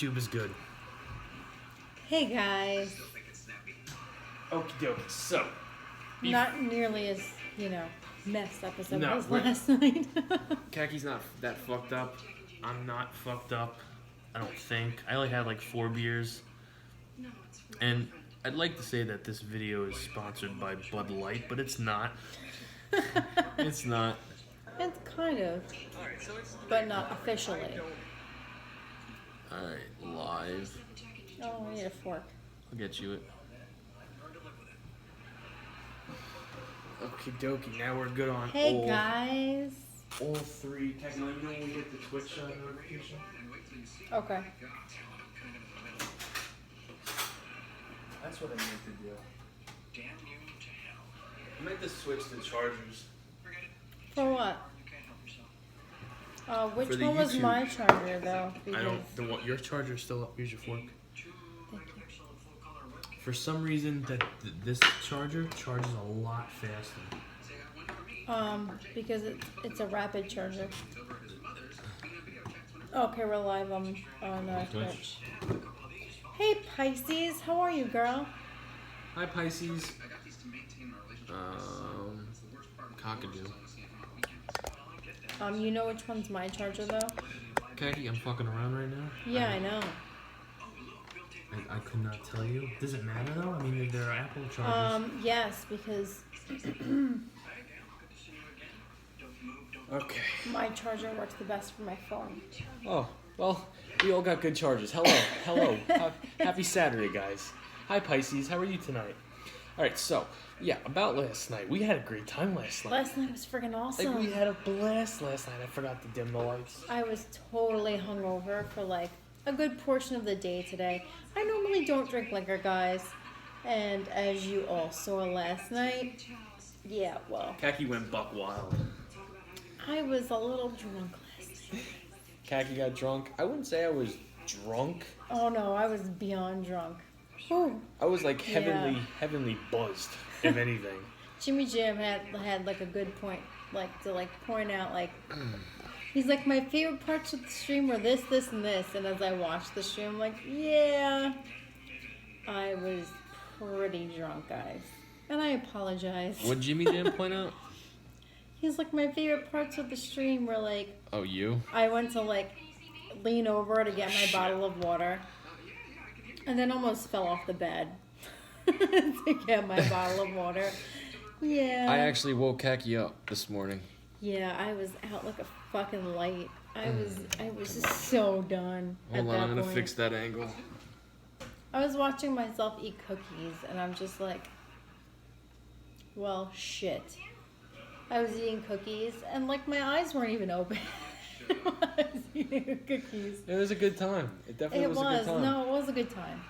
YouTube is good. Hey guys. Okie dokie. So, Not nearly as, messed up as I No, was we're- last night. Kaki's not that fucked up. I'm not fucked up. I don't think. I only had like 4 beers. And I'd like to say that this video is sponsored by Bud Light, but it's not. It's not. It's kind of, but not officially. Alright, live. Oh, I need a fork. I'll get you it. Okie dokie, now we're good on Hey guys. all 3. Kaki, let me know when we get the Twitch notification. Okay. That's what I meant to do. I meant to switch the chargers. For what? Which For the one was YouTube. my charger though? I don't. Your charger's still up. Here's your fork. Thank you. For some reason, this charger charges a lot faster. Because it's a rapid charger. Okay, we're live on Twitch. Hey Pisces, how are you, girl? Hi Pisces. Cockadoo. You know which one's my charger though? Kaki, I'm fucking around right now. Yeah, I know. I could not tell you. Does it matter though? I mean, there are Apple chargers. Yes, because Okay. my charger works the best for my phone. Oh, well, we all got good charges. Hello. Happy Saturday, guys. Hi, Pisces. How are you tonight? All right, so, yeah, about last night. We had a great time last night. Last night was freaking awesome. Like, we had a blast last night. I forgot to dim the lights. I was totally hungover for like a good portion of the day today. I normally don't drink liquor, guys. And as you all saw last night, yeah, well, Kaki went buck wild. I was a little drunk last night. Kaki got drunk. I wouldn't say I was drunk. Oh no, I was beyond drunk. Whew. I was like heavenly buzzed, if anything. Jimmy Jam had like a good point, like to like point out like he's like, my favorite parts of the stream were this, and this. And as I watched the stream, I'm like, yeah, I was pretty drunk, guys, and I apologize. What Jimmy Jam point out? He's like, my favorite parts of the stream were like, Oh, you? I went to like lean over to get my bottle of water, and then almost fell off the bed to get my bottle of water. Yeah. I actually woke Kaki up this morning. Yeah, I was out like a fucking light. I was just so done. Hold on, I'm gonna fix that angle. I was watching myself eat cookies, and I'm just like, well, shit. I was eating cookies, and like my eyes weren't even open. I was eating cookies. It was a good time. It definitely was a good time. No, it was a good time.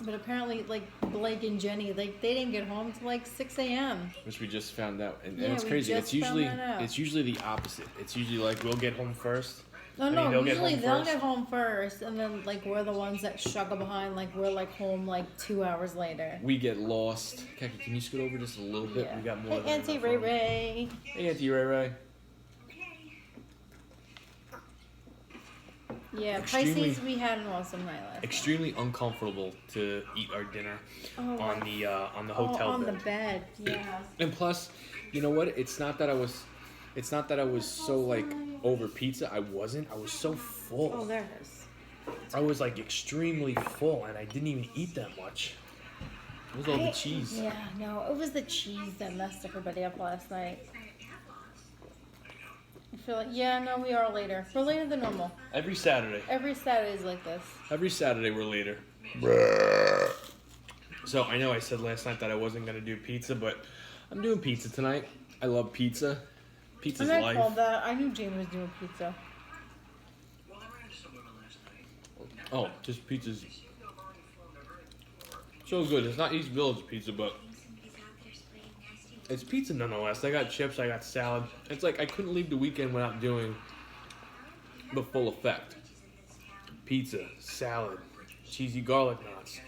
But apparently, like Blake and Jenny, like they didn't get home till like 6 a.m. Which we just found out, and Yeah, it's we crazy. just It's found that out. usually the opposite. It's usually like we'll get home first. No, I mean, they'll usually get home they'll first. get home first, and then like we're the ones that struggle behind. Like we're like home like 2 hours later. We get lost. Kaki, can you scoot over just a little bit? Yeah. We got more. Hey, Auntie Ray Ray. Hey, Auntie Ray Ray. Yeah, Extremely- Pisces, we had an awesome night last night. Extremely uncomfortable to eat our dinner on the hotel on bed. the bed, yeah. And plus, you know what? It's not that I was so like over pizza. I wasn't. I was so full. Oh, there it is. I was like extremely full, and I didn't even eat that much. It was all the cheese. Yeah, no, it was the cheese that messed everybody up last night. I feel like, yeah, no, we are later. We're later than normal. Every Saturday. Every Saturday's like this. Every Saturday we're later. So I know I said last night that I wasn't gonna do pizza, but I'm doing pizza tonight. I love pizza. Pizza's And I life. called that. I knew Jamie was doing pizza. Oh, just pizza's so good. It's not East Village pizza, but it's pizza nonetheless. I got chips, I got salad. It's like I couldn't leave the weekend without doing the full effect. Pizza, salad, cheesy garlic knots,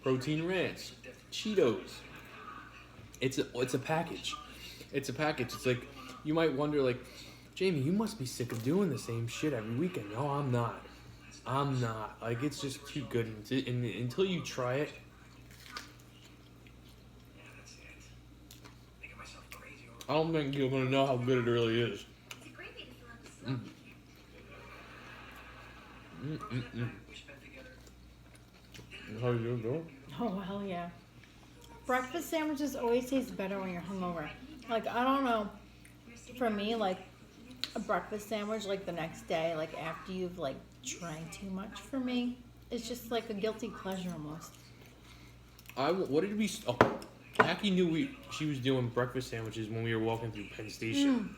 protein ranch, Cheetos. It's a package. It's a package. It's like, you might wonder, like, Jamie, you must be sick of doing the same shit every weekend. No, I'm not. I'm not. Like, it's just too good. And until you try it, I don't think you're gonna know how good it really is. Mm. Mm-mm-mm. How you doing? Oh, hell yeah. Breakfast sandwiches always taste better when you're hungover. Like, I don't know. For me, like, a breakfast sandwich, like, the next day, like, after you've, like, drank too much, for me, it's just like a guilty pleasure almost. What did we? Oh, Aki knew she was doing breakfast sandwiches when we were walking through Penn Station.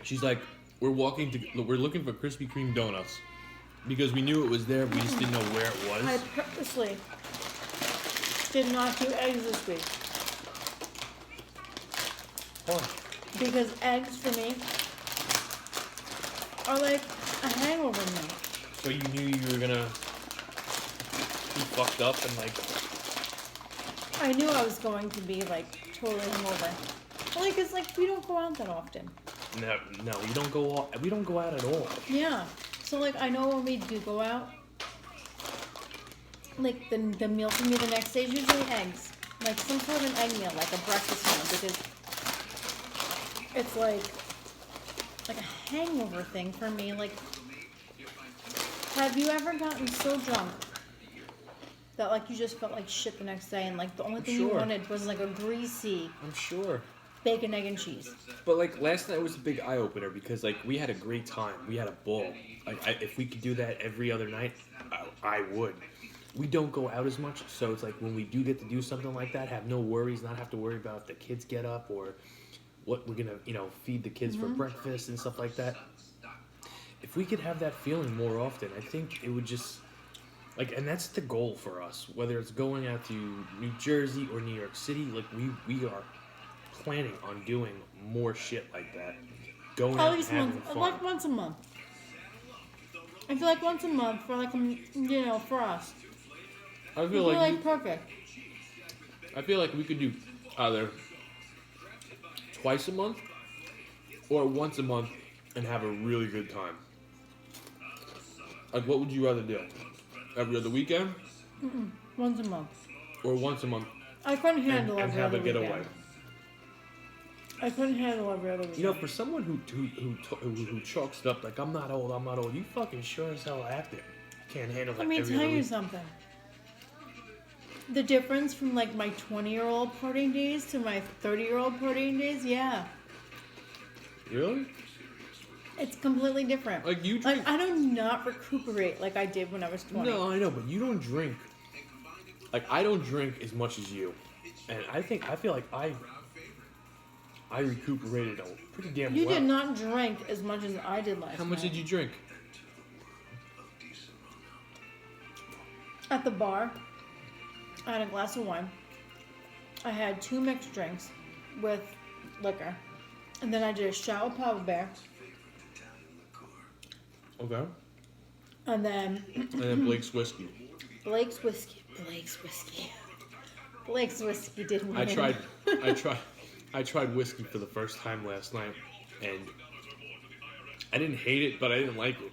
She's like, we're looking for Krispy Kreme donuts because we knew it was there, we just didn't know where it was. I purposely did not do eggs this week. Oh. Because eggs for me are like a hangover meal. So you knew you were gonna be fucked up and like. I knew I was going to be like totally hungover. Only because like we don't go out that often. No, we don't go out at all. Yeah. So like I know when we do go out, like the meal for me the next day is usually eggs. Like some sort of an egg meal, like a breakfast meal, because it's like a hangover thing for me. Like, have you ever gotten so drunk that like you just felt like shit the next day and like the only thing you wanted was like a greasy I'm sure. bacon, egg, and cheese? But like last night was a big eye opener because like we had a great time. We had a ball. Like if we could do that every other night, I would. We don't go out as much, so it's like when we do get to do something like that, have no worries, not have to worry about if the kids get up or what we're gonna, feed the kids for breakfast and stuff like that. If we could have that feeling more often, I think it would just like, and that's the goal for us. Whether it's going out to New Jersey or New York City, like we are planning on doing more shit like that. Going At out least and having fun. like once a month. I feel like once a month for like for us. I feel like perfect. I feel like we could do either twice a month or once a month and have a really good time. Like, what would you rather do? Every other weekend? Once a month. Or once a month I couldn't handle and every have other a getaway? weekend. I couldn't handle every other weekend. For someone who chalks it up like I'm not old, you fucking sure as hell active. Can't handle that. Let me tell you something. The difference from like my 20-year-old partying days to my 30-year-old partying days, yeah. Really? It's completely different. Like you drink. Like I do not recuperate like I did when I was 20. No, I know, but you don't drink. Like I don't drink as much as you, and I feel like I recuperated a pretty damn well. You did not drink as much as I did last night. How much did you drink? At the bar, I had a glass of wine. I had 2 mixed drinks with liquor. And then I did a shot with Papa Bear. Okay. And then... And then Blake's whiskey. Blake's whiskey didn't win. I tried whiskey for the first time last night, and I didn't hate it, but I didn't like it.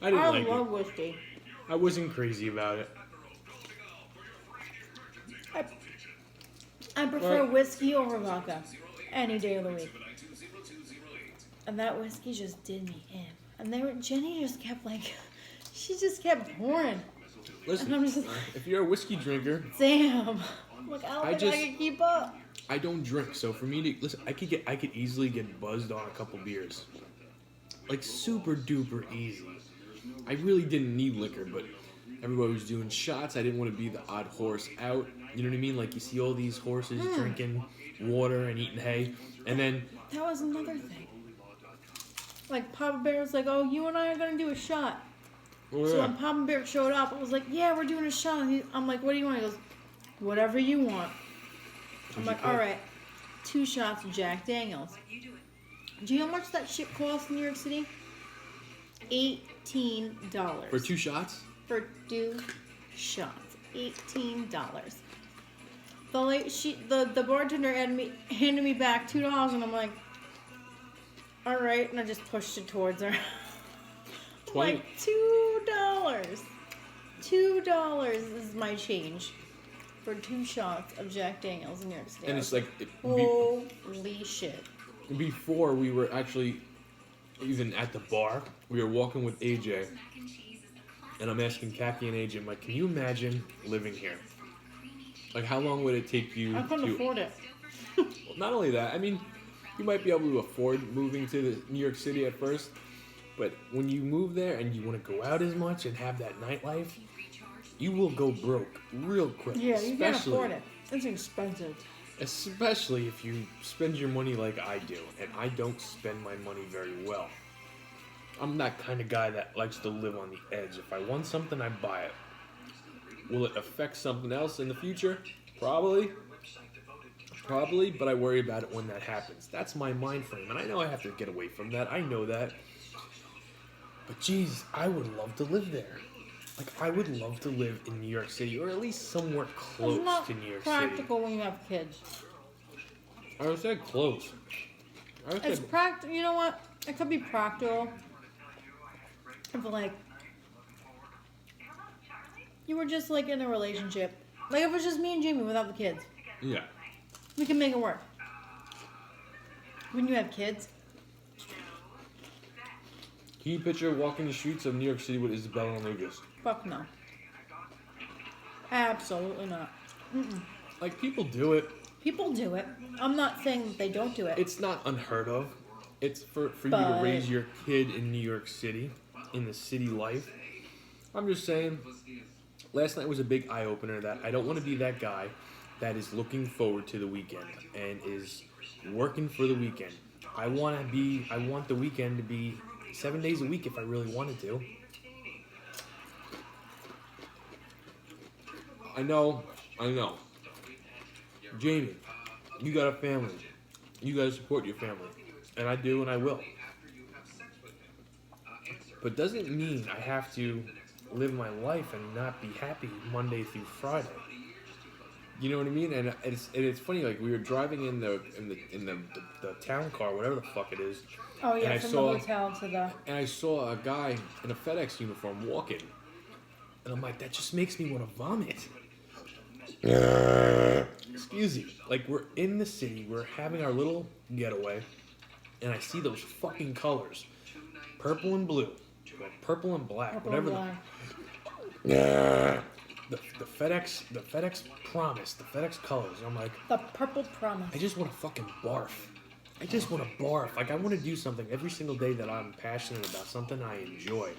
I love whiskey. I wasn't crazy about it. I prefer whiskey over vodka any day of the week. And that whiskey just did me in. And Jenny just kept she just kept pouring. Listen, and I'm just if you're a whiskey drinker, damn. Like I don't think I can keep up. I don't drink, so for me to listen, I could easily get buzzed on a couple beers, like super duper easy. I really didn't need liquor, but everybody was doing shots. I didn't want to be the odd horse out. You know what I mean? Like you see all these horses drinking water and eating hay, and then that was another thing. Like Papa Bear was like, "Oh, you and I are gonna do a shot." Oh, yeah. So when Papa Bear showed up, I was like, "Yeah, we're doing a shot." And I'm like, "What do you want?" He goes, "Whatever you want." I'm like, "All right, 2 shots of Jack Daniels." Do you know how much that shit costs in New York City? $18 for 2 shots. For 2 shots, $18. The bartender handed me back $2, and I'm like, all right, and I just pushed it towards her. 20. Like $2. $2 is my change for 2 shots of Jack Daniels in New York City. And it's like holy shit. Before we were actually even at the bar, we were walking with AJ, and I'm asking Kaki and AJ, I'm like, can you imagine living here? Like, how long would it take you I couldn't afford it. Well, not only that, I mean, you might be able to afford moving to New York City at first, but when you move there and you want to go out as much and have that nightlife, you will go broke real quick. Yeah, you can't afford it. It's expensive. Especially if you spend your money like I do, and I don't spend my money very well. I'm that kind of guy that likes to live on the edge. If I want something, I buy it. Will it affect something else in the future? Probably, but I worry about it when that happens. That's my mind frame, and I know I have to get away from that. I know that. But geez, I would love to live there. Like, I would love to live in New York City, or at least somewhere close to New York City. It's practical when you have kids. I would say close. It's practical. You know what? It could be practical. If, like, you were just, like, in a relationship. Like, if it was just me and Jamie without the kids. Yeah. We can make it work. When you have kids. Can you picture walking the streets of New York City with Isabella and Lucas? Fuck no. Absolutely not. Mm-mm. Like, people do it. People do it. I'm not saying that they don't do it. It's not unheard of. It's for you to raise your kid in New York City, in the city life. I'm just saying, last night was a big eye-opener that I don't want to be that guy that is looking forward to the weekend and is working for the weekend. I want the weekend to be 7 days a week if I really wanted to. I know. Jamie, you got a family. You gotta support your family. And I do, and I will. But doesn't mean I have to live my life and not be happy Monday through Friday. You know what I mean? And it's funny. Like, we were driving in the town car, whatever the fuck it is. Oh yeah, and from the hotel to the. And I saw a guy in a FedEx uniform walking, and I'm like, that just makes me want to vomit. Excuse me. Like, we're in the city, we're having our little getaway, and I see those fucking colors, purple and blue, or purple and black, Purple whatever. and black. The FedEx promise, the FedEx colors. I'm like, The purple promise. I just want to fucking barf. I just want to barf. Like, I want to do something every single day that I'm passionate about, something I enjoy.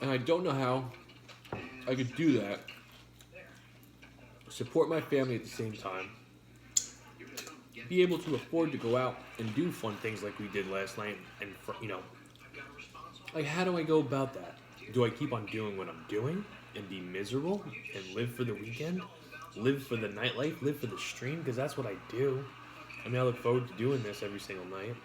And I don't know how I could do that, support my family at the same time, be able to afford to go out and do fun things like we did last night, and like, how do I go about that? Do I keep on doing what I'm doing and be miserable and live for the weekend, live for the nightlife, live for the stream? Because that's what I do. I mean, I look forward to doing this every single night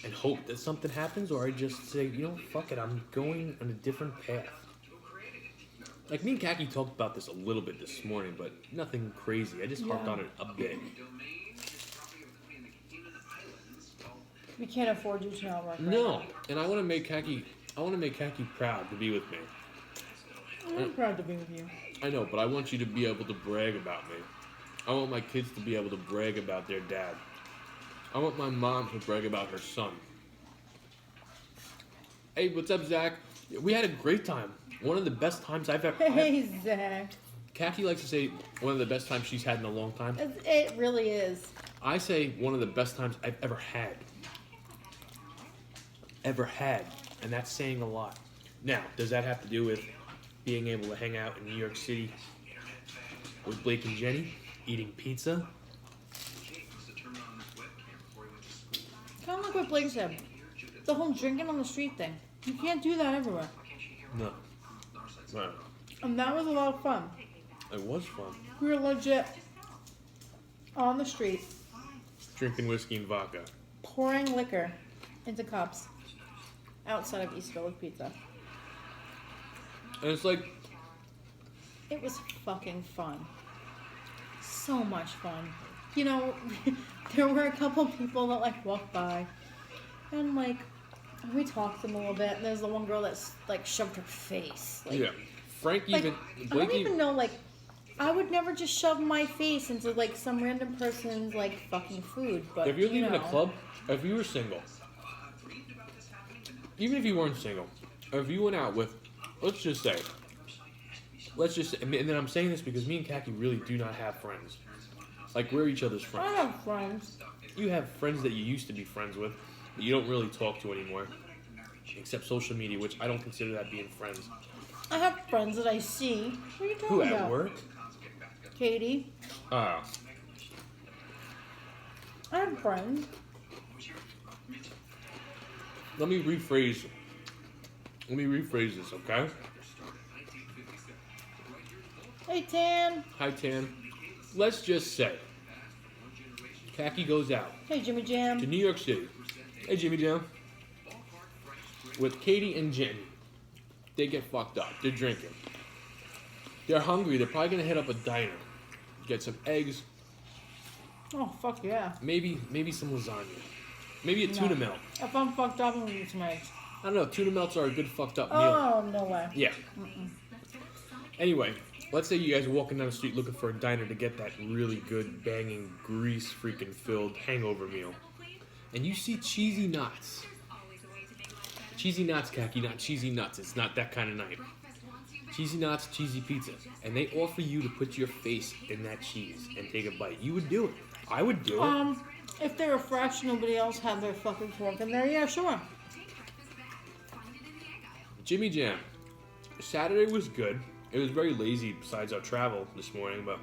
and hope that something happens, or I just say, you know, fuck it, I'm going on a different path. Like, me and Kaki talked about this a little bit this morning, but nothing crazy. I just harped on it a bit. We can't afford you to not work. No, and I want to make Kaki proud to be with me. I'm proud to be with you. I know, but I want you to be able to brag about me. I want my kids to be able to brag about their dad. I want my mom to brag about her son. Hey, what's up, Zach? We had a great time. One of the best times I've ever had. Hey, Zach. Kathy likes to say one of the best times she's had in a long time. It really is. I say one of the best times I've ever had. And that's saying a lot. Now, does that have to do with being able to hang out in New York City with Blake and Jenny, eating pizza? Kind of like what Blake said. The whole drinking on the street thing. You can't do that everywhere. No. Right. And that was a lot of fun. It was fun. We were legit on the street, Drinking whiskey and vodka. pouring liquor into cups outside of East Village Pizza. And it's like, It was fucking fun. So much fun. You know, there were a couple people that like walked by, and like we talked to them a little bit. And there's the one girl that's like shoved her face. Like, yeah, Frank like, even I Blake don't even know. Like, I would never just shove my face into like some random person's like fucking food. But if you're leaving know. a club, if you were single, even if you weren't single, or if you went out with, let's just say, and then I'm saying this because me and Kaki really do not have friends. Like, we're each other's friends. I have friends. You have friends that you used to be friends with that you don't really talk to anymore, except social media, which I don't consider that being friends. I have friends that I see. What are you talking Who, about? at work? Katie. Ah. I have friends. Let me rephrase this, okay? Hey, Tan. Hi, Tan. Let's just say Kaki goes out Hey, Jimmy Jam. to New York City. Hey, Jimmy Jam. With Katie and Jenny. They get fucked up. They're drinking. They're hungry. They're probably going to hit up a diner. Get some eggs. Oh, fuck yeah. Maybe some lasagna. Maybe a tuna melt. If I'm fucked up, I'm gonna eat some eggs. I don't know. Tuna melts are a good fucked up meal. Oh, no way. Yeah. Anyway, let's say you guys are walking down the street looking for a diner to get that really good, banging, grease freaking filled hangover meal. And you see cheesy nuts. Cheesy nuts, Kaki, not cheesy nuts. It's not that kind of night. Cheesy nuts, cheesy pizza. And they offer you to put your face in that cheese and take a bite. You would do it. I would do it. If they were fresh, nobody else had their fucking fork in there, yeah, sure. Jimmy Jam. Saturday was good. It was very lazy besides our travel this morning, but...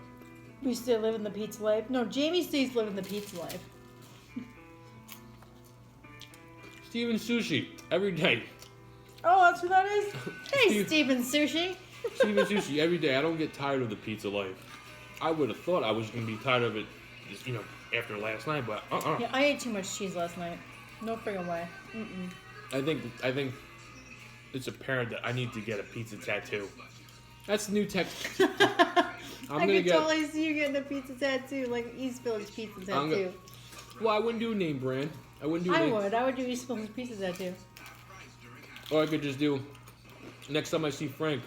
We still live in the pizza life. No, Jamie stays living the pizza life. Steven Sushi, every day. Oh, that's who that is? Hey, Steve- Steven Sushi. Steven Sushi, every day. I don't get tired of the pizza life. I would have thought I was going to be tired of it, just, after last night, but Yeah, I ate too much cheese last night. No friggin' way. Mm-mm. I think it's apparent that I need to get a pizza tattoo. That's the new tech. I can totally see you getting a pizza tattoo, like East Village pizza tattoo. Well, I wouldn't do a name brand. I wouldn't do. I would do East Village pizza tattoo. Or I could just do. Next time I see Frank,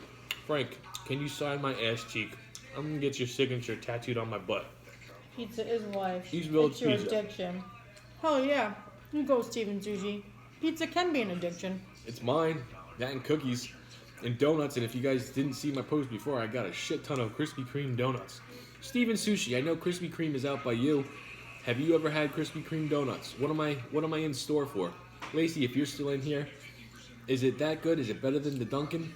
can you sign my ass cheek? I'm gonna get your signature tattooed on my butt. Pizza is life. East Village it's your pizza. addiction. Hell yeah. You go, Steven Sushi. Pizza can be an addiction. It's mine. That and cookies. And donuts, and if you guys didn't see my post before, I got a shit ton of Krispy Kreme donuts. Steven Sushi, I know Krispy Kreme is out by you. Have you ever had Krispy Kreme donuts? What am I in store for? Lacey, if you're still in here, is it that good? Is it better than the Dunkin'?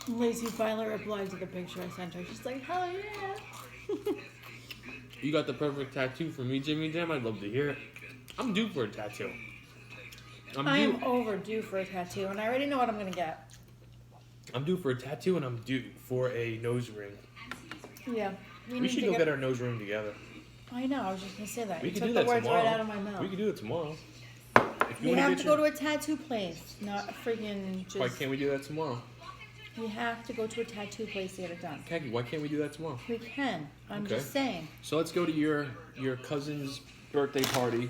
Lacey finally replied to the picture I sent her. She's like, hell yeah. You got the perfect tattoo for me, Jimmy Jam? I'd love to hear it. I'm due for a tattoo. I am overdue for a tattoo, and I already know what I'm going to get. I'm due for a tattoo, and I'm due for a nose ring. Yeah. We should go get our nose ring together. I know, I was just going to say that. We You can took do the that words tomorrow. right out of my mouth. We can do it tomorrow. You have to go to a tattoo place, not a freaking just... Why can't we do that tomorrow? We have to go to a tattoo place to get it done. Kaki, why can't we do that tomorrow? We can. I'm Okay. just saying. So let's go to your cousin's birthday party.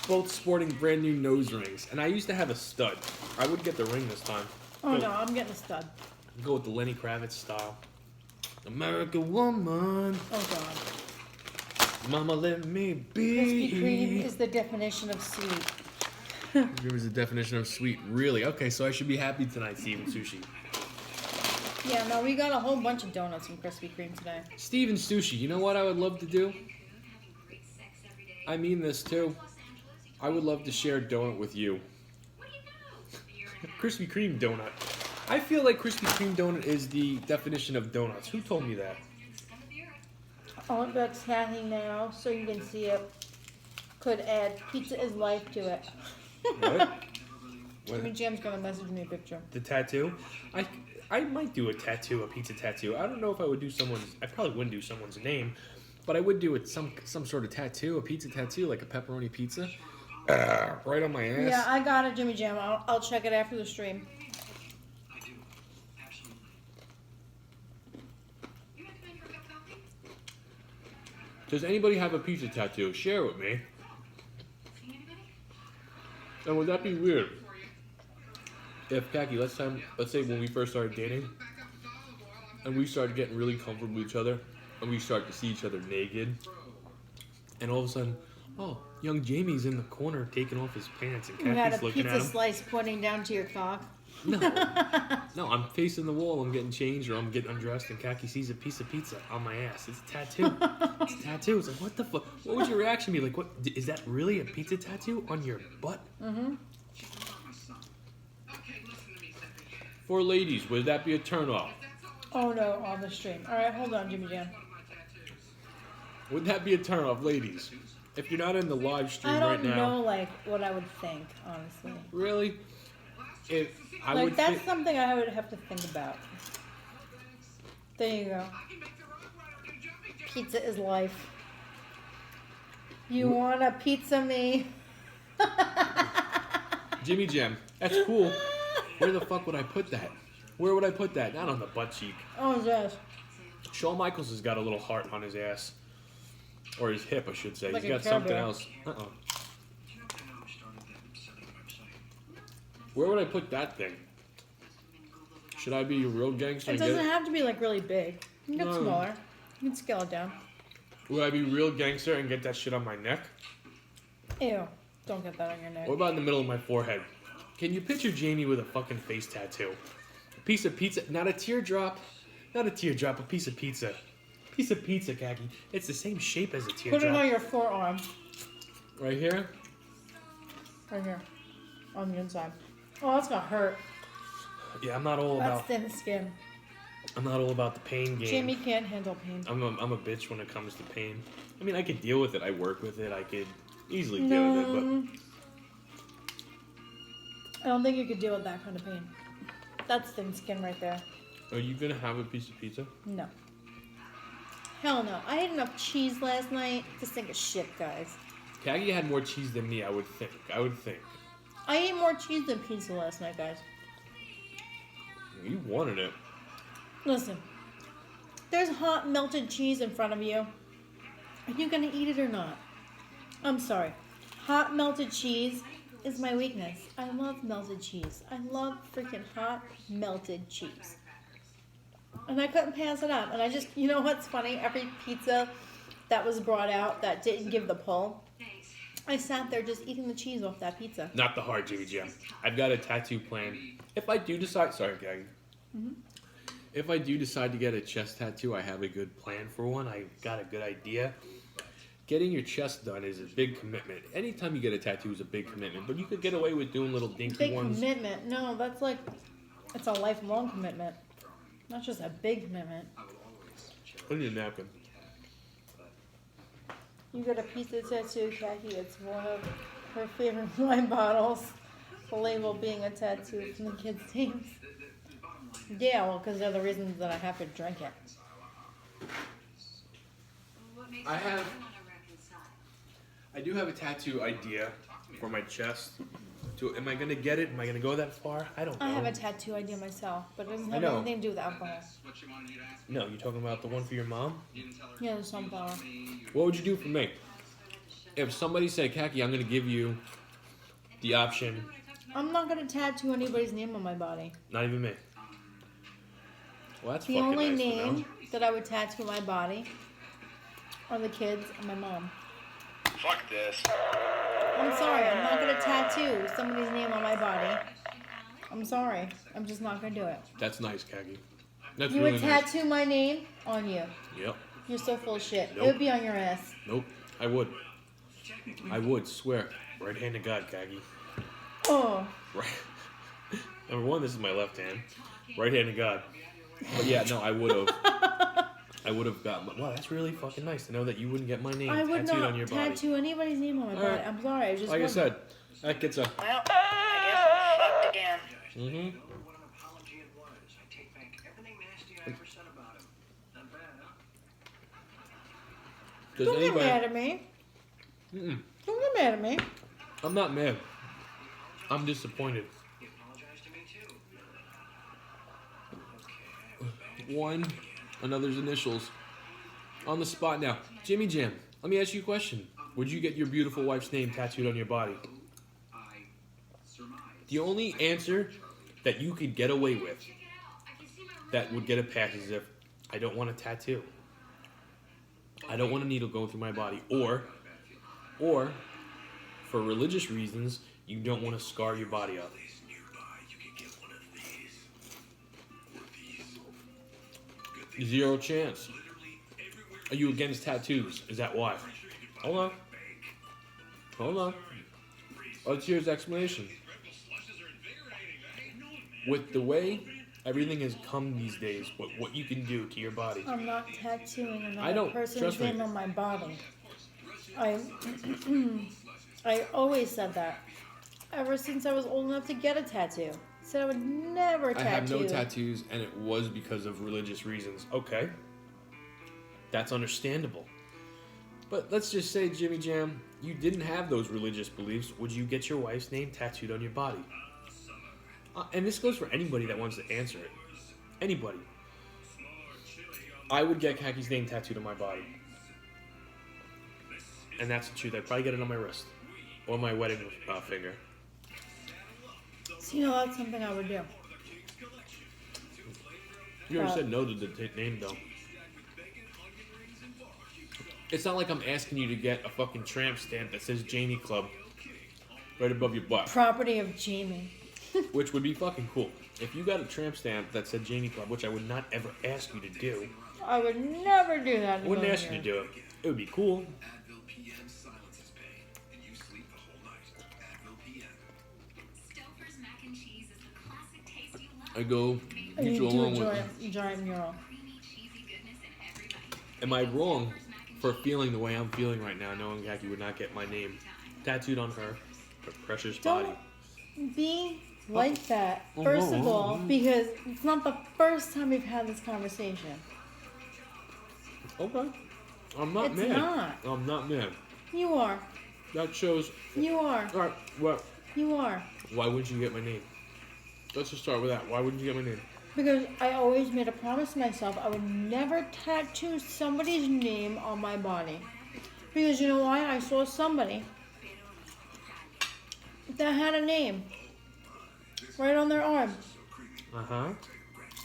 Both sporting brand new nose rings. And I used to have a stud. I would get the ring this time. Oh no, I'm getting a stud. Go with the Lenny Kravitz style. American woman. Oh god. Mama, let me be. Krispy Kreme is the definition of sweet. It was the definition of sweet. Really? Okay, so I should be happy tonight, Steven Sushi. Yeah, no, we got a whole bunch of donuts from Krispy Kreme today. Steven Sushi, you know what I would love to do? I mean this too. I would love to share a donut with you. Krispy Kreme donut. I feel like Krispy Kreme donut is the definition of donuts. Who told me that? Oh, that's happening now, so you can see it. Could add pizza is life to it. What? Jimmy Jam's gonna message me a picture. The tattoo? I might do a tattoo, a pizza tattoo. I don't know if I would do someone's. I probably wouldn't do someone's name, but I would do it some sort of tattoo, a pizza tattoo, like a pepperoni pizza, right on my ass. Yeah, I got it, Jimmy Jam. I'll check it after the stream. Does anybody have a pizza tattoo? Share it with me. And would that be weird if, Kaki, let's say when we first started dating, and we started getting really comfortable with each other, and we started to see each other naked, and all of a sudden, oh, young Jamie's in the corner taking off his pants, and You had Kaki's a looking at pizza him. slice pointing down to your cock. No, no, I'm facing the wall. I'm getting changed, or I'm getting undressed, and Kaki sees a piece of pizza on my ass. It's a tattoo. It's a tattoo. It's like, what the fuck? What would your reaction be? Like, what is that? Really a pizza tattoo on your butt? Mm-hmm. For ladies, would that be a turnoff? Oh no, on the stream. All right, hold on, Jimmy Jam. Would that be a turnoff, ladies? If you're not in the live stream I right don't now, know, like, what I would think, honestly. really, if I Like, would, that's something I would have to think about. There you go. Pizza is life. You want a pizza me? Jimmy Jam, that's cool. Where the fuck would I put that? Where would I put that? Not on the butt cheek. Oh, yes. Shawn Michaels has got a little heart on his ass. Or his hip, I should say. Like He's a got Care something Bear. else. Where would I put that thing? Should I be a real gangster It and get doesn't it? have to be, like, really big. You can get No. smaller. You can scale it down. Would I be real gangster and get that shit on my neck? Ew. Don't get that on your neck. What about in the middle of my forehead? Can you picture Jamie with a fucking face tattoo? A piece of pizza, not a teardrop. Not a teardrop, a piece of pizza. Piece of pizza, Kaki. It's the same shape as a teardrop. Put it on your forearm. Right here? Right here. On the inside. Oh, that's gonna hurt. Yeah, I'm not all That's about thin skin. I'm not all about the pain game. Jamie can't handle pain. I'm a bitch when it comes to pain. I mean, I could deal with it. I work with it. I could easily deal with it, No. I don't think you could deal with that kind of pain. That's thin skin right there. but are you gonna have a piece of pizza? No. Hell no. I ate enough cheese last night to sink a ship, guys. Kagi had more cheese than me, I would think. I ate more cheese than pizza last night, guys. You wanted it. Listen. There's hot melted cheese in front of you. Are you gonna eat it or not? I'm sorry. Hot melted cheese is my weakness. I love melted cheese. I love freaking hot melted cheese. And I couldn't pass it up. And I just, you know what's funny? Every pizza that was brought out that didn't give the pull, I sat there just eating the cheese off that pizza. Not the hard Jimmy Jam. I've got a tattoo plan. If I do decide, sorry, Kagi. If I do decide to get a chest tattoo, I have a good plan for one. I've got a good idea. Getting your chest done is a big commitment. Anytime you get a tattoo is a big commitment, but you could get away with doing little dinky Big ones. commitment. No, that's like, it's a lifelong commitment. Not just a big commitment. I need a napkin. You got a pizza tattoo, Khaki. It's one of her favorite wine bottles. The label being a tattoo from the kids' names. Yeah, well, because they're the reasons that I have to drink it. I do have a tattoo idea for my chest. Am I gonna get it? Am I gonna go that far? I don't know. I have a tattoo idea myself, but it doesn't I have know. anything to do with alcohol. No, you talking about the one for your mom? Yeah, the sunflower. What would you do for me? If somebody said, Kaki, I'm gonna give you the option, I'm not going to tattoo anybody's name on my body. not even me. Well, that's The fucking only nice to name know. that I would tattoo on my body are the kids and my mom. Fuck this. I'm sorry, I'm not going to tattoo somebody's name on my body. I'm sorry. I'm just not going to do it. That's nice, Kagi. That's You really would nice. tattoo my name on you. Yep. You're so full of shit. It Nope. would be on your ass. Nope. I would. I would, swear. Right hand to God, Kagi. Oh. Right. Number one, this is my left hand. Right hand to God. But yeah, no, I would have. I would have got. Wow, that's really fucking nice to know that you wouldn't get my name I would tattooed not on your body. tattoo anybody's name on my body. Alright. I'm sorry. I just Like I wouldn't. said, that gets a. Well, I guess I'm fucked again. Mm-hmm. Does Don't get anybody? mad at me. Mm-mm. Don't get mad at me. I'm not mad. I'm disappointed. One, another's initials. On the spot now. Jimmy Jam, let me ask you a question. Would you get your beautiful wife's name tattooed on your body? The only answer that you could get away with that would get a pass is if I don't want a tattoo. I don't want a needle going through my body. Or for religious reasons, you don't want to scar your body up. Zero chance. Are you against tattoos? Is that why? Hold on. Let's hear his explanation. With the way everything has come these days, what you can do to your body. I'm not tattooing I another don't, person's trust me. name on my body. I always said that. Ever since I was old enough to get a tattoo. Said I would never tattoo. I have no tattoos, and it was because of religious reasons. Okay. That's understandable. But let's just say, Jimmy Jam, you didn't have those religious beliefs. Would you get your wife's name tattooed on your body? And this goes for anybody that wants to answer it. Anybody. I would get Kaki's name tattooed on my body. And that's the truth. I'd probably get it on my wrist. Or my wedding finger. So, you know, that's something I would do. You already said no to the name, though. It's not like I'm asking you to get a fucking tramp stamp that says Jamie Club right above your butt. Property of Jamie. Which would be fucking cool. If you got a tramp stamp that said Jamie Club, which I would not ever ask you to do. I would never do that. I wouldn't ask you to do it. It would be cool. I go, You go do along a with. giant mural. Am I wrong for feeling the way I'm feeling right now, knowing Kaki would not get my name tattooed on her precious body? Don't be like that, first of all, because it's not the first time we've had this conversation. Okay. I'm not It's mad. not. I'm not mad. You are. That shows. You are. Alright, well, You are. why wouldn't you get my name? Let's just start with that. Why wouldn't you get my name? Because I always made a promise to myself I would never tattoo somebody's name on my body. Because you know why? I saw somebody that had a name right on their arm. Uh-huh.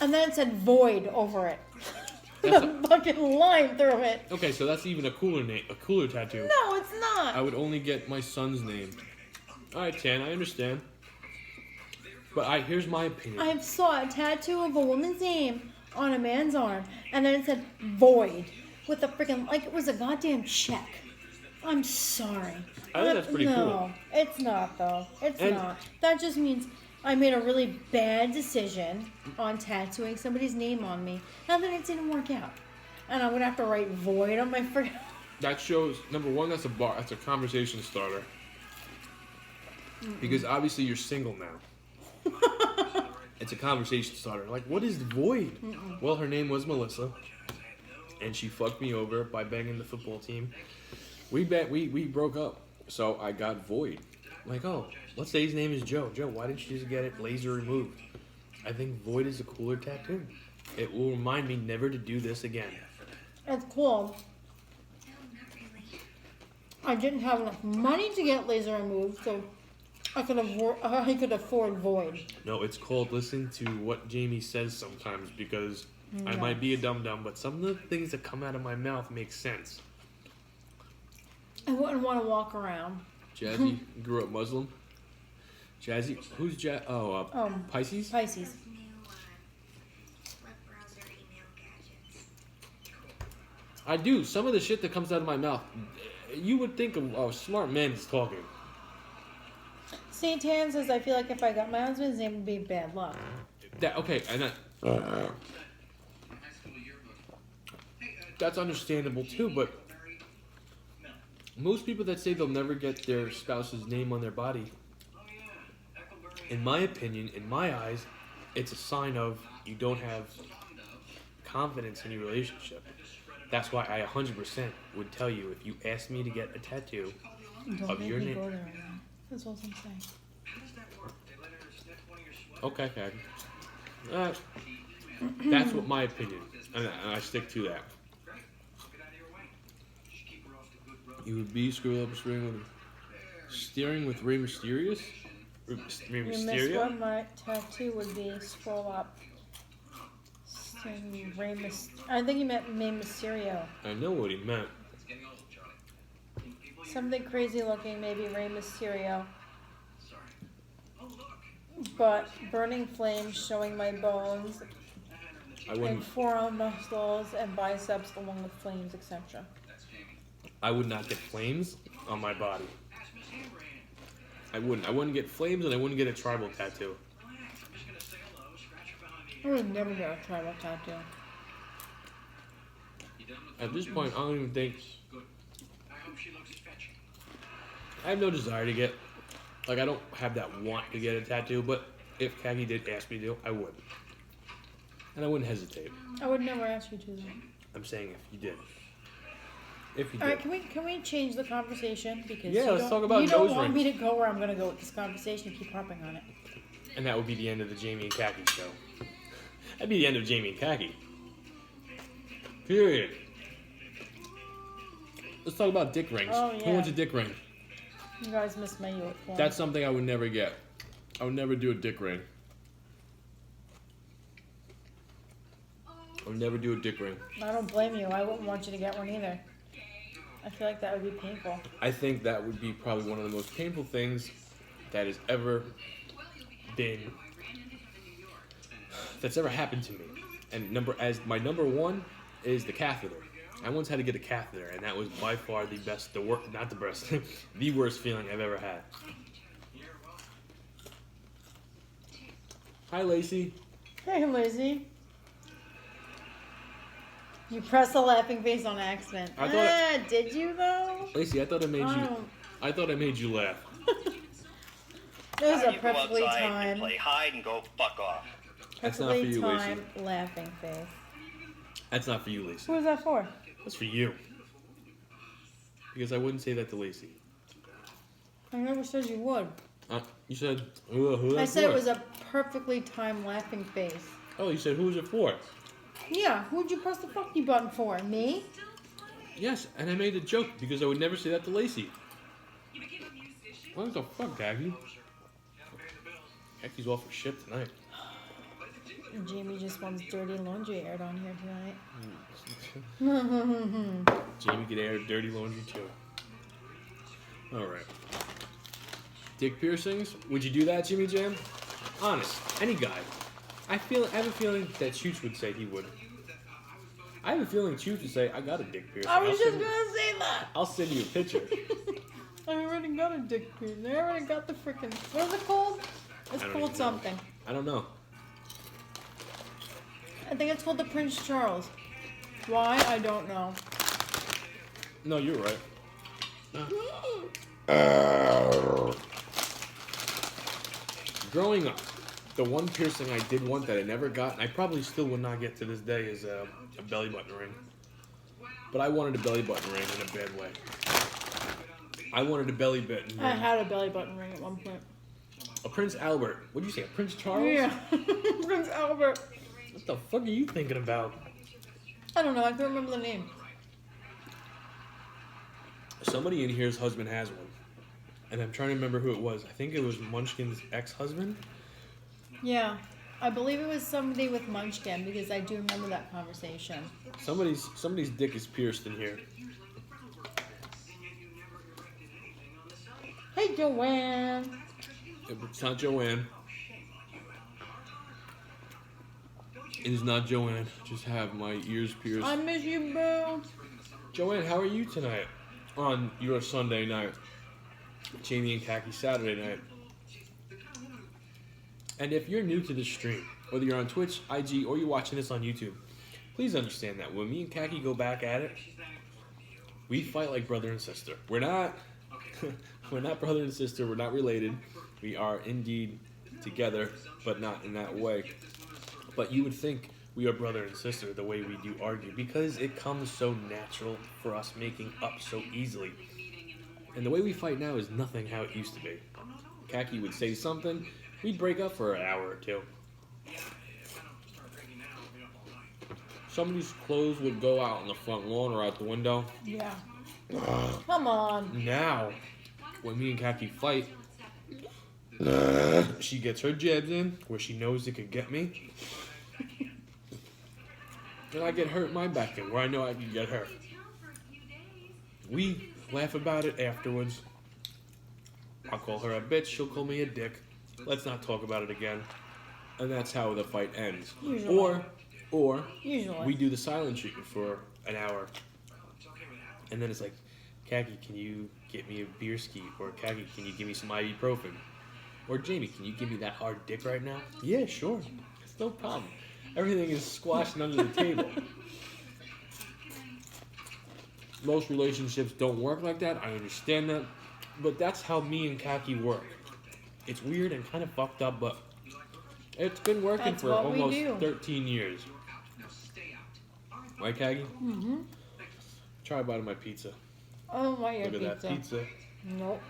And then it said void over it. That's The fucking line through it. Okay, so that's even a cooler name, a cooler tattoo. No, it's not. I would only get my son's name. Alright, Tan, I understand. But here's my opinion. I saw a tattoo of a woman's name on a man's arm, and then it said void with a freaking, like it was a goddamn check. I'm sorry. I think that's pretty cool. No, it's not though. It's And- not. That just means I made a really bad decision on tattooing somebody's name on me, and then it didn't work out. And I'm gonna have to write void on my freaking. That shows, number one, that's a conversation starter. Because obviously you're single now. It's a conversation starter. Like, what is void? Well, her name was Melissa, and she fucked me over by banging the football team. We broke up, so I got void. Like, oh, let's say his name is Joe. Joe, why didn't you just get it laser removed? I think void is a cooler tattoo. It will remind me never to do this again. It's cool. I didn't have enough money to get laser removed, so I could afford void. No, it's called listen to what Jamie says sometimes, because I might be a dum-dum, but some of the things that come out of my mouth make sense. I wouldn't want to walk around. Jazzy grew up Muslim. Jazzy, who's Jazzy? Oh, Pisces? Pisces. I do. Some of the shit that comes out of my mouth, you would think a smart man is talking. St. Tan says, I feel like if I got my husband's name, it would be bad luck. Okay, and that's understandable too, but most people that say they'll never get their spouse's name on their body, in my opinion, in my eyes, it's a sign of you don't have confidence in your relationship. That's why I 100% would tell you, if you asked me to get a tattoo Don't of make your me name. go there right now. That's all I'm saying. Okay, Kag. That's what my opinion, and I stick to that. You would be screw up steering with Rey Mysterious? Rey You missed Mysterio? what my tattoo would be. Scroll up. I think you meant Rey Mysterio. I know what he meant. Something crazy looking, maybe Rey Mysterio. But burning flames showing my bones I and wouldn't. forearm muscles and biceps along with flames, etc. I would not get flames on my body. I wouldn't. I wouldn't get flames, and I wouldn't get a tribal tattoo. I would never get a tribal tattoo. At this point, I don't even think. I have no desire to get. Like, I don't have that want to get a tattoo, but if Khaki did ask me to, I would. And I wouldn't hesitate. I would never ask you to though. I'm saying if you did. If you All did. right, can we change the conversation because Yeah, you let's don't- talk about you don't nose want me to rings. go where I'm gonna go with this conversation. Keep harping on it. And that would be the end of the Jamie and Khaki show. That'd be the end of Jamie and Khaki. Period. Let's talk about dick rings. Oh, Who yeah. wants a dick ring? You guys missed my uniform. That's something I would never get. I would never do a dick ring. I would never do a dick ring. I don't blame you. I wouldn't want you to get one either. I feel like that would be painful. I think that would be probably one of the most painful things that has ever been, that's ever happened to me. And my number one is the catheter. I once had to get a catheter, and that was by far the best, the worst feeling I've ever had. Hi, Lacey. Hey, Lizzie. You pressed a laughing face on accident. I thought Did you though? Lacey, I thought I made you. Oh. I thought I made you laugh. It was Now a you go perfectly outside and timed, play hide and go fuck off. That's not for perfectly you, Lacey. timed laughing face. That's not for you, Lacey. Who was that for? That's for you. Because I wouldn't say that to Lacey. I never said you would. You said, who I that's said it for? was a perfectly timed laughing face. Oh, you said, who was it for? Yeah, who'd you press the fuck you button for? Me? Yes, and I made a joke because I would never say that to Lacey. What the fuck, Khaki? Khaki's all for shit tonight. Jamie just wants dirty laundry aired on here tonight. Jamie could air dirty laundry too. Alright. Dick piercings? Would you do that, Jimmy Jam? Honest, any guy. I have a feeling that Chooch would say he would. I have a feeling Chooch would say, I got a dick piercing. I was just gonna say that. I'll send you a picture. I already got a dick piercing. I already got the freaking. What's it called? It's I don't called even know. something. I don't know. I think it's called the Prince Charles. Why? I don't know. No, you're right. Growing up, the one piercing I did want that I never got, and I probably still would not get to this day, is a belly button ring. But I wanted a belly button ring in a bad way. I wanted a belly button ring. I had a belly button ring at one point. A Prince Albert. What did you say? A Prince Charles? Yeah, Prince Albert. What the fuck are you thinking about? I don't know. I can't remember the name. Somebody in here's husband has one. And I'm trying to remember who it was. I think it was Munchkin's ex-husband. Yeah, I believe it was somebody with Munchkin because I do remember that conversation. Somebody's dick is pierced in here. Hey, Joanne. It's not Joanne. It is not Joanne. Just have my ears pierced. I miss you, boo. Joanne, how are you tonight? On your Sunday night. Jamie and Khaki Saturday night. And if you're new to this stream, whether you're on Twitch, IG, or you're watching this on YouTube, please understand that when me and Khaki go back at it, we fight like brother and sister. We're not brother and sister. We're not related. We are indeed together, but not in that way. But you would think we are brother and sister the way we do argue, because it comes so natural for us making up so easily. And the way we fight now is nothing how it used to be. Khaki would say something, we'd break up for an hour or two. Somebody's clothes would go out on the front lawn or out the window. Yeah. Come on. Now, when me and Kaki fight, she gets her jabs in where she knows it could get me. And I get hurt my back end where I know I can get her. We laugh about it afterwards. I'll call her a bitch, she'll call me a dick. Let's not talk about it again. And that's how the fight ends. Usually. Or Usually. we do the silent treatment for an hour. And then it's like, Kaki, can you get me a beer ski? Or Kaki, can you give me some ibuprofen? Or Jamie, can you give me that hard dick right now? Yeah, sure. It's no problem. Everything is squashed under the table. Most relationships don't work like that. I understand that. But that's how me and Kaki work. It's weird and kind of fucked up, but it's been working That's for what we almost do. 13 years. Right, Kagi? Mm-hmm. Try a bite of my pizza. Oh, my Look at that pizza. Nope.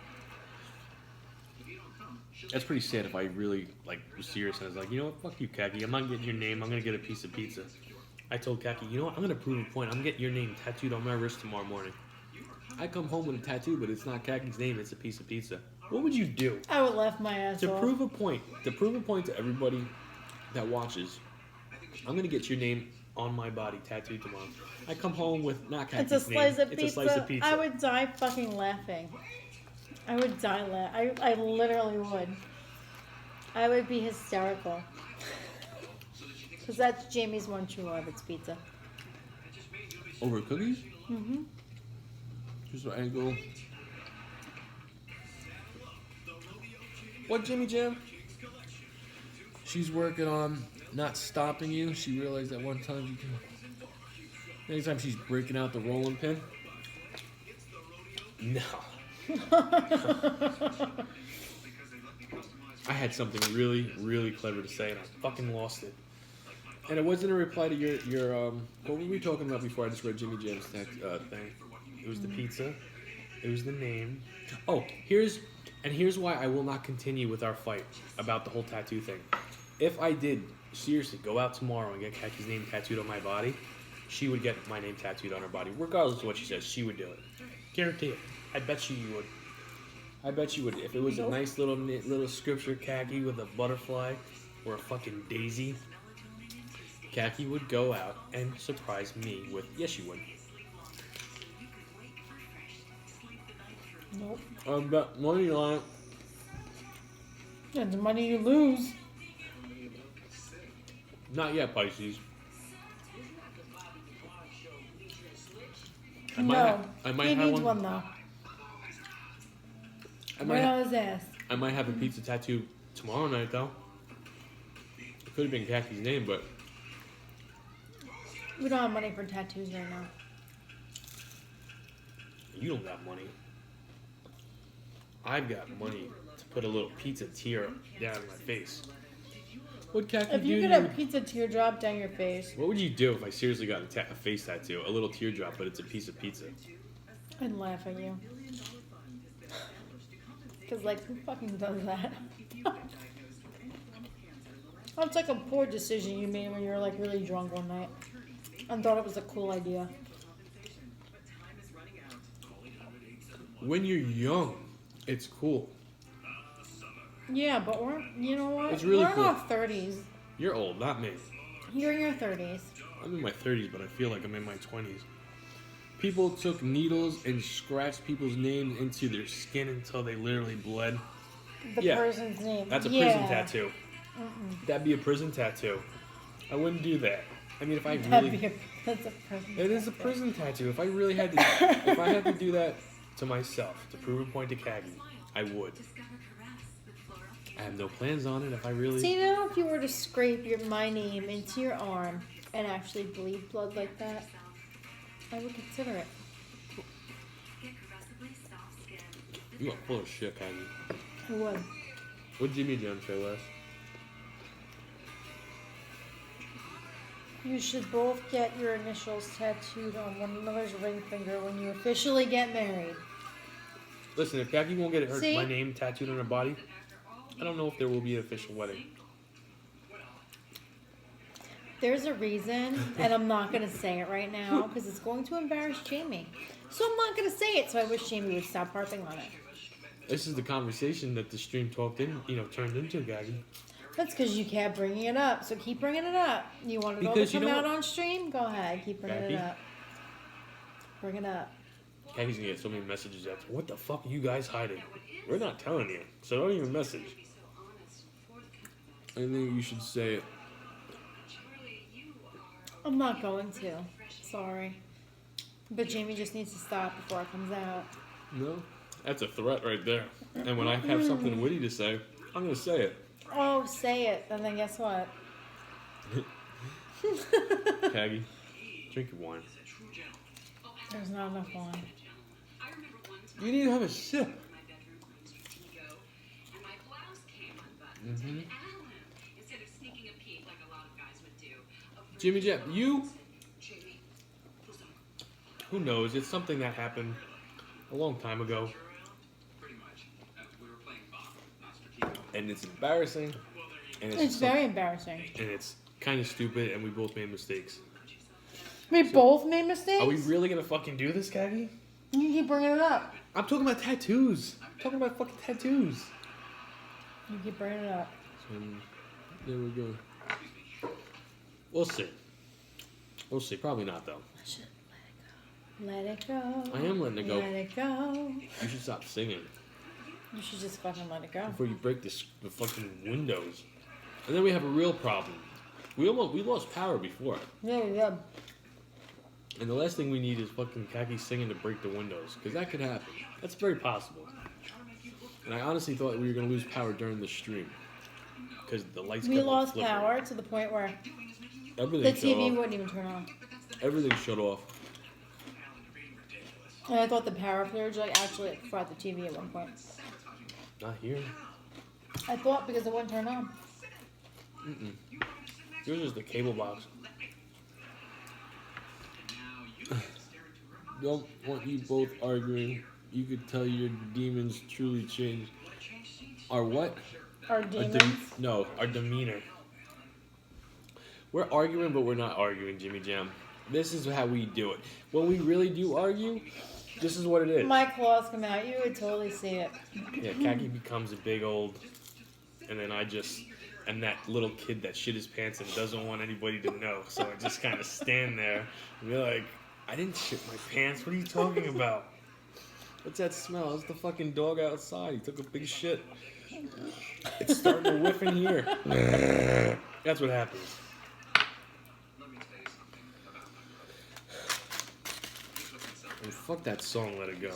That's pretty sad if I really was serious and I was like, you know what, fuck you, Kaki. I'm not getting your name. I'm going to get a piece of pizza. I told Kaki, you know what, I'm going to prove a point. I'm getting your name tattooed on my wrist tomorrow morning. I come home with a tattoo, but it's not Kaki's name. It's a piece of pizza. What would you do? I would laugh my ass To off. prove a point to everybody that watches, I'm going to get your name on my body tattooed tomorrow. I come home with not Kaki's It's a slice name. of It's pizza. a slice of pizza. I would die fucking laughing. I would die laughing. I literally would. I would be hysterical. Because that's Jamie's one true love. It's pizza. Over cookies? Mm-hmm. Just an angle. What, Jimmy Jam? She's working on not stopping you. She realized that one time you can. Anytime she's breaking out the rolling pin. No. I had something really, really clever to say, and I fucking lost it. And it wasn't a reply to your what were we talking about before I just read Jimmy Jam's thing? It was the pizza. It was the name. Oh, here's why I will not continue with our fight about the whole tattoo thing. If I did seriously go out tomorrow and get Kaki's name tattooed on my body, she would get my name tattooed on her body, regardless of what she says. She would do it. Guarantee it. I bet you would. I bet you would. If it was a nice little scripture Kaki with a butterfly or a fucking daisy, Kaki would go out and surprise me with, yes, you would. Nope. I bet money on it. That's the money you lose. Not yet, Pisces. I might he have needs one though. Right on his ass. I might have a pizza tattoo tomorrow night, though. It could have been Kaki's name, but We don't have money for tattoos right now. you don't got money. I've got money to put a little pizza tear down my face. What Kaki If you do? could have pizza teardrop down your face, What would you do if I seriously got a face tattoo? A little teardrop, but it's a piece of pizza. I'd laugh at you. Because, like, who fucking does that? That's like a poor decision you made when you were, like, really drunk one night and thought it was a cool idea. When you're young, it's cool. Yeah, but you know what? It's really we're cool. in our 30s. You're old, not me. You're in your 30s. I'm in my 30s, but I feel like I'm in my 20s. People took needles and scratched people's names into their skin until they literally bled. The Yeah. person's name. That's a prison tattoo. That'd be a prison tattoo. I wouldn't do that. I mean, if I really... That's a prison It is a tattoo. prison tattoo. If I really had to... if I had to do that to myself, to prove a point to Kagi, I would. I have no plans on it if I really... See, now if you were to scrape my name into your arm and actually bleed blood like that, I would consider it. You are full of shit, Kagi. I would. What Jimmy Jam say last? You should both get your initials tattooed on one another's ring finger when you officially get married. Listen, if Kagi won't get her, See? my name tattooed on her body, I don't know if there will be an official wedding. There's a reason, and I'm not going to say it right now because it's going to embarrass Jamie. So I'm not gonna say it. So I wish Jamie would stop harping on it. This is the conversation that the stream turned into, Gaggy. That's because you kept bringing it up. So keep bringing it up. You want it all to Because you come know out what? on stream? Go ahead. Keep bringing Gaggy? it up. Bring it up. Gaggy's gonna get so many messages after. What the fuck are you guys hiding? We're not telling you, so don't even message. I think you should say it. I'm not going to. Sorry. But Jamie just needs to stop before it comes out. No, that's a threat right there. And when I have something witty to say, I'm gonna say it. Oh, say it. And then guess what? Caggy, drink your wine. There's not enough wine. You need to have a sip. Mm-hmm. Jimmy Jeff, you? Who knows? It's something that happened a long time ago. And it's embarrassing. And It's very embarrassing. And it's kind of stupid, and we both made mistakes. We both made mistakes? Are we really gonna fucking do this, Caggy? You keep bringing it up. I'm talking about tattoos. I'm talking about fucking tattoos. You keep bringing it up. There we go. We'll see. We'll see. Probably not, though. I should let it go. Let it go. I am letting it go. Let it go. You should stop singing You should just fucking let it go. before you break the fucking windows. And then we have a real problem. We lost power before. Yeah. And the last thing we need is fucking Khaki singing to break the windows. Because that could happen. That's very possible. And I honestly thought we were going to lose power during the stream. Because the lights We kept on lost flickering. power to the point where Everything the shut TV off. wouldn't even turn on. Everything shut off. And I thought the power surge actually fried the TV at one point. Not here. I thought because it wouldn't turn on. Mm-mm. Yours is the cable box. Don't want you both arguing. You could tell your demons truly changed. Our what? Our demons. Our demeanor. We're arguing, but we're not arguing, Jimmy Jam. This is how we do it. When we really do argue, this is what it is. My claws come out. You would totally see it. Yeah, Khaki becomes a big old, and then I just am that little kid that shit his pants and doesn't want anybody to know. So I just kind of stand there and be like, I didn't shit my pants. What are you talking about? What's that smell? It's the fucking dog outside. He took a big shit. It's starting to whiff in here. That's what happens. And fuck that song, Let It Go.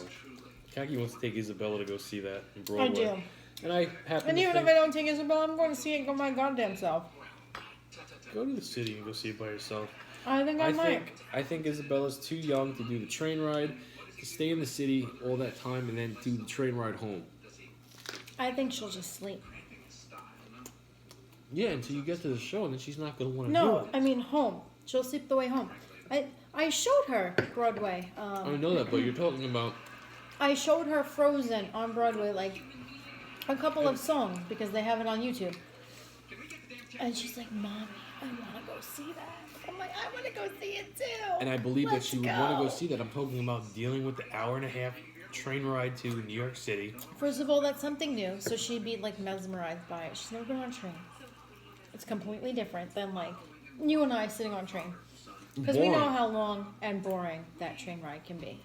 Khaki wants to take Isabella to go see that in Broadway. I do. And I happen And to even think, if I don't take Isabel, I'm going to see it go my goddamn self. go to the city and go see it by yourself. I think I might. I think Isabella's too young to do the train ride, to stay in the city all that time, and then do the train ride home. I think she'll just sleep. Yeah, until you get to the show, and then she's not going to want to do No, it. I mean home. She'll sleep the way home. I showed her Broadway. I know that, but you're talking about... I showed her Frozen on Broadway, like a couple of songs because they have it on YouTube. And she's like, "Mommy, I want to go see that." I'm like, "I want to go see it too." And I believe that Let's she would go. want to go see that. I'm talking about dealing with the hour-and-a-half train ride to New York City. First of all, that's something new, so she'd be like mesmerized by it. She's never been on a train. It's completely different than like you and I sitting on a train. Because we know Boring. how long and boring that train ride can be.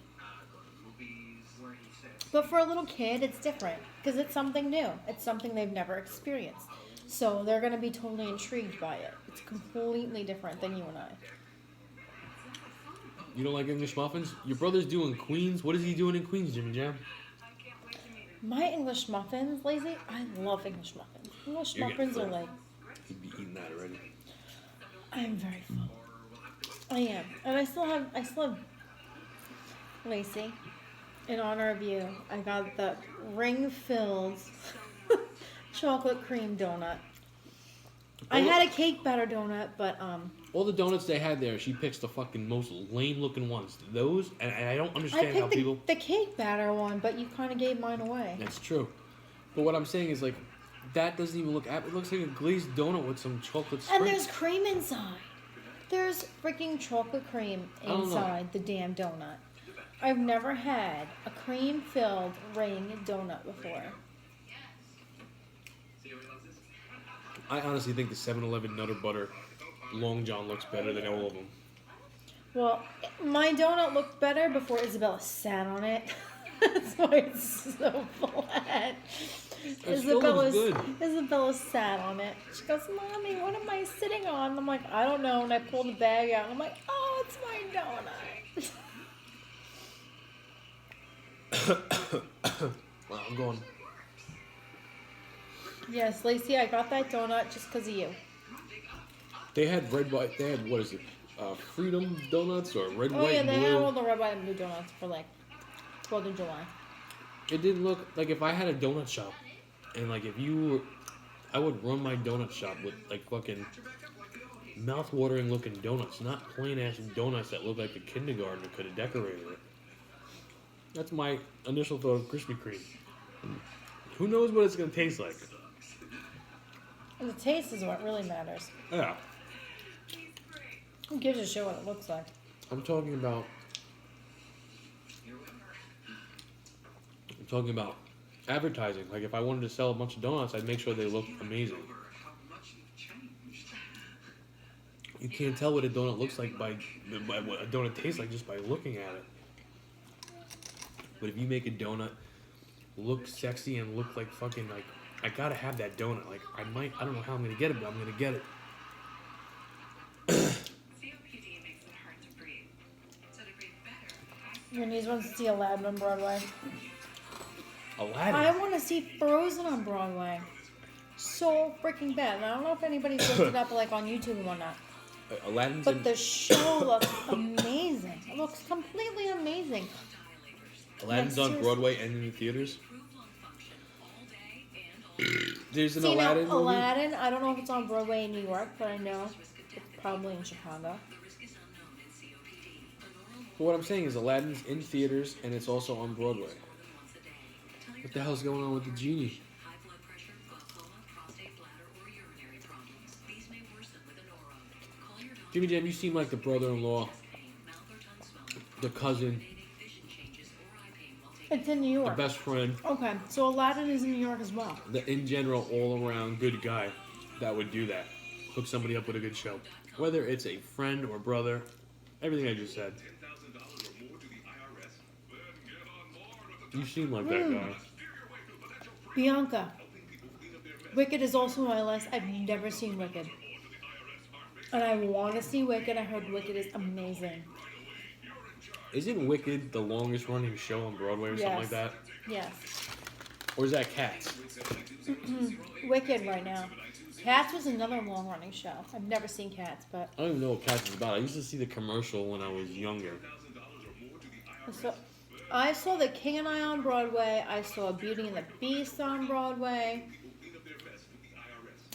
But for a little kid, it's different because it's something new. It's something they've never experienced. So they're going to be totally intrigued by it. It's completely different than you and I. You don't like English muffins? Your brother's doing Queens. What is he doing in Queens, Jimmy Jam? My English muffins, Lazy, I love English muffins. English You're getting muffins are full. like, He'd be eating that already. I am very full. I am. And I still have, Lacey, in honor of you, I got the ring-filled chocolate cream donut. I had a cake batter donut, but, All the donuts they had there, she picks the fucking most lame-looking ones. Those, and I don't I understand how picked people... the cake batter one, but you kind of gave mine away. That's true. But what I'm saying is, like, that doesn't even look... It looks like a glazed donut with some chocolate And sprinkles. there's cream inside. There's freaking chocolate cream don't know. inside the damn donut. I've never had a cream-filled ring donut before. I honestly think the 7-Eleven Nutter Butter Long John looks better than all of them. Well, my donut looked better before Isabella sat on it. That's why it's so flat. It still looks good. Isabella sat on it. She goes, Mommy, what am I sitting on? I'm like, I don't know. And I pulled the bag out and I'm like, oh, it's my donut. Wow, I'm going. Yes, Lacey, I got that donut just because of you. They had red, white. They had, what is it? Freedom donuts or red, Oh, white, yeah, and they blue. had all the red, white, and blue donuts for like 4th of July. It didn't look like if I had a donut shop, and like if you were, I would run my donut shop with like fucking mouth-watering looking donuts, not plain ass donuts that look like a kindergartner could have decorated it. That's my initial thought of Krispy Kreme. Who knows what it's gonna taste like? And the taste is what really matters. Yeah, Who gives a shit what it looks like? I'm talking about advertising. Like if I wanted to sell a bunch of donuts, I'd make sure they look amazing. You can't tell what a donut looks like by what a donut tastes like just by looking at it. But if you make a donut look sexy and look like fucking like, I gotta have that donut. Like I don't know how I'm gonna get it, but I'm gonna get it. Your niece wants to see Aladdin on Broadway. Aladdin. I want to see Frozen on Broadway. So freaking bad. And I don't know if anybody's looked it up like on YouTube and whatnot. Aladdin's But in, the show looks amazing. It looks completely amazing. Aladdin's Like, on seriously. Broadway and in the theaters. There's an See, now, Aladdin movie. Aladdin, I don't know if it's on Broadway in New York, but I know it's probably in Chicago. But what I'm saying is Aladdin's in theaters and it's also on Broadway. What the hell's going on with the genie? Jimmy Jam, you seem like the brother-in-law, the cousin, It's in New the York. best friend, Okay, so Aladdin is in New York as well. the in general all-around good guy that would do that. Hook somebody up with a good show. Whether it's a friend or brother, everything I just said. You seem like that guy. Bianca. Wicked is also on my list. I've never seen Wicked. And I want to see Wicked. I heard Wicked is amazing. Isn't Wicked the longest running show on Broadway or something like Yes. that? Yes. Or is that Cats? Wicked right now. Cats was another long running show. I've never seen Cats, but I don't even know what Cats is about. I used to see the commercial when I was younger. so I saw The King and I on Broadway. I saw Beauty and the Beast on Broadway.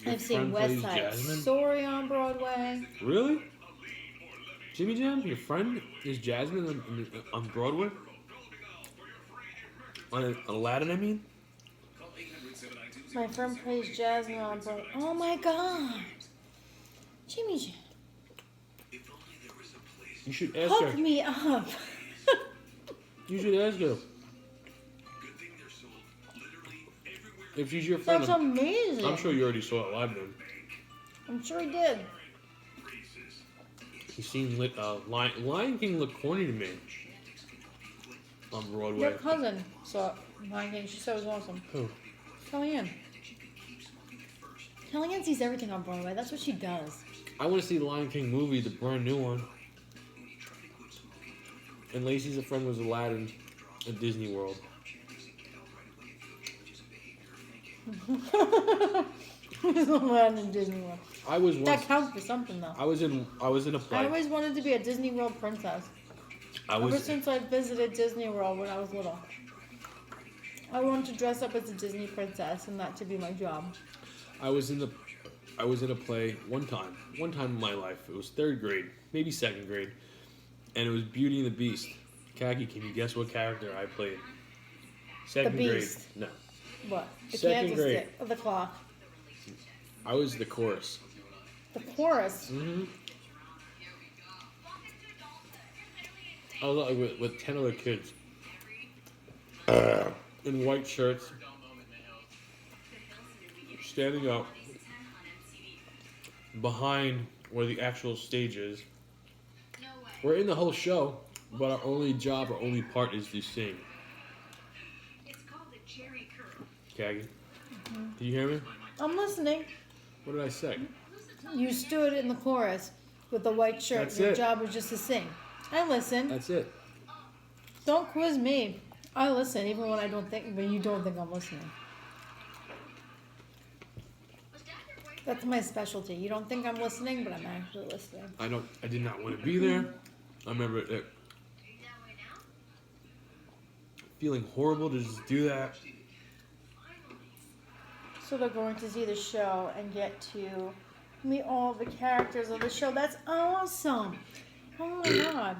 Your I've seen friend West plays Side Jasmine? Story on Broadway. Really? Jimmy Jam, your friend is Jasmine on Broadway? On Aladdin, I mean? My friend plays Jasmine on Broadway. Oh my god. Jimmy Jam. You should ask Hook her. me up. You should ask her. If she's your friend, That's amazing. I'm sure you already saw it live then. I'm sure he did. You seen Lion King look corny to me on Broadway. Your cousin saw Lion King. She said it was awesome. Who? Kellyanne. Kellyanne sees everything on Broadway. That's what she does. I want to see the Lion King movie, the brand new one. And Lacey's a friend was Aladdin at Disney World. He's Aladdin in Disney World. I was That once. counts for something, though. I was in a play. I always wanted to be a Disney World princess. Ever since I visited Disney World when I was little. I wanted to dress up as a Disney princess and that to be my job. I was in a play one time in my life. It was 3rd grade, maybe 2nd grade, and it was Beauty and the Beast. Khaki, can you guess what character I played? 2nd grade. Beast. No, What? The Second candlestick grade. of the clock. I was the chorus. The chorus. Mm-hmm. I was like with 10 other kids in white shirts, standing up behind where the actual stage is. We're in the whole show, but our only job, our only part is to sing. Kaggy, can you hear me? I'm listening. What did I say? You stood in the chorus with the white shirt. That's Your it. job was just to sing. I listen. That's it. Don't quiz me. I listen, even when you don't think I'm listening. That's my specialty. You don't think I'm listening, but I'm actually listening. I did not want to be there. I remember it feeling horrible to just do that. So they're going to see the show and get to meet all the characters of the show. That's awesome. Oh my god.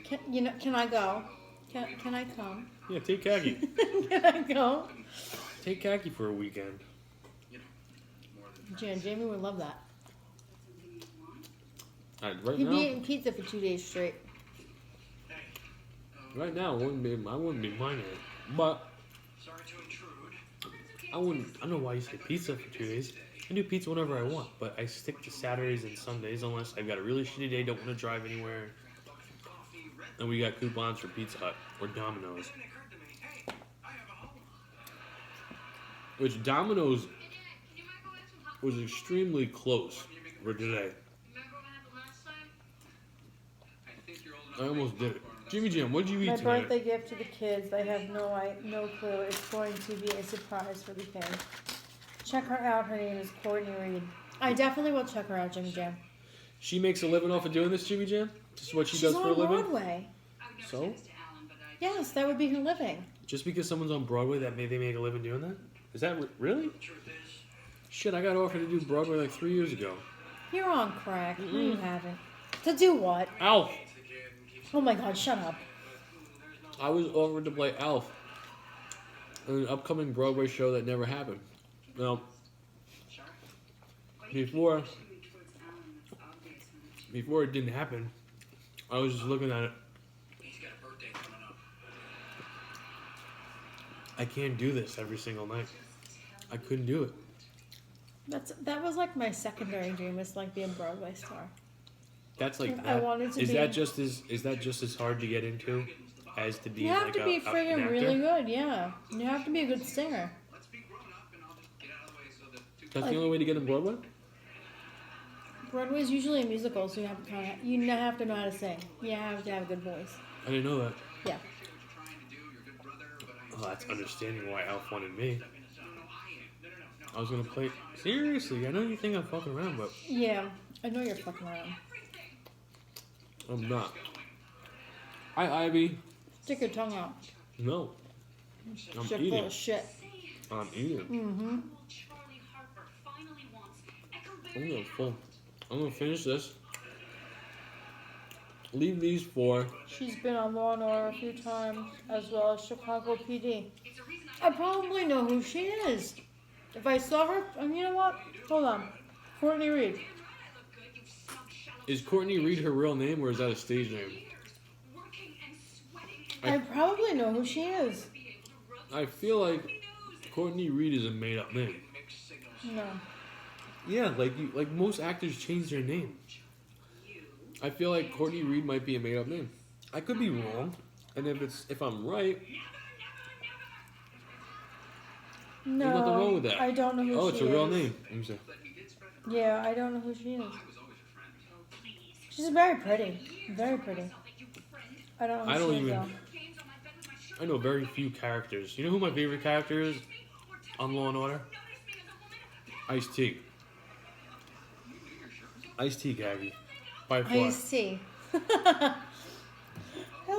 Can I go? Can I come? Yeah, take Kaggy. Can I go? Take Kaggy for a weekend. Jamie would love that. Right He'd now, be eating pizza for 2 days straight. right now, I wouldn't be minding it. But I don't know why you say pizza for 2 days. I do pizza whenever I want, but I stick to Saturdays and Sundays unless I've got a really shitty day, don't want to drive anywhere. And we got coupons for Pizza Hut or Domino's. Which Domino's was extremely close for today. I almost did it. Jimmy Jam, what did you eat My tonight? birthday gift to the kids. They have no clue. It's going to be a surprise for the kids. Check her out. Her name is Courtney Reed. I definitely will check her out, Jimmy Jam. She makes a living off of doing this, Jimmy Jam? This is what she does She's for a on living? Broadway. So? Yes, that would be her living. Just because someone's on Broadway, they make a living doing that? Is that really? Shit, I got offered to do Broadway like 3 years ago. You're on crack. No, you haven't. To do what? Alf! Oh my god, shut up. I was offered to play Alf in an upcoming Broadway show that never happened. Now, before it didn't happen, I was just looking at it. I can't do this every single night. I couldn't do it. That was like my secondary dream, was like be a Broadway star. That's like I that. wanted to Is be- that just as hard to get into as to be You have like to be an friggin' actor? really good, yeah. You have to be a good singer. That's the only way to get in Broadway? Broadway's usually a musical, so you have to know how to sing. You have to have a good voice. I didn't know that. Yeah. Oh, that's understanding why Alf wanted me. I was gonna play. Seriously, I know you think I'm fucking around, but Yeah, I know you're fucking around. I'm not. Hi, Ivy. Stick your tongue out. No. I'm Shit full eating. of shit. I'm eating. Mm-hmm. I'm gonna finish this. Leave these for. She's been on Law and Order a few times, as well as Chicago PD. I probably know who she is. If I saw her, you know what? Hold on. Courtney Reed. Is Courtney Reed her real name or is that a stage name? I probably know who she is. I feel like Courtney Reed is a made-up name. No. Yeah, like most actors change their name. I feel like Courtney Reed might be a made-up name. I could be wrong, and if I'm right, No. there's nothing wrong with that. I don't know who she is. Oh, it's a real name. Let me see. Yeah, I don't know who she is. She's very pretty. Very pretty. I don't know who she is, though. I know very few characters. You know who my favorite character is on Law and Order? Ice-T. Ice-T, Gaggy. By far. Ice-T. Hell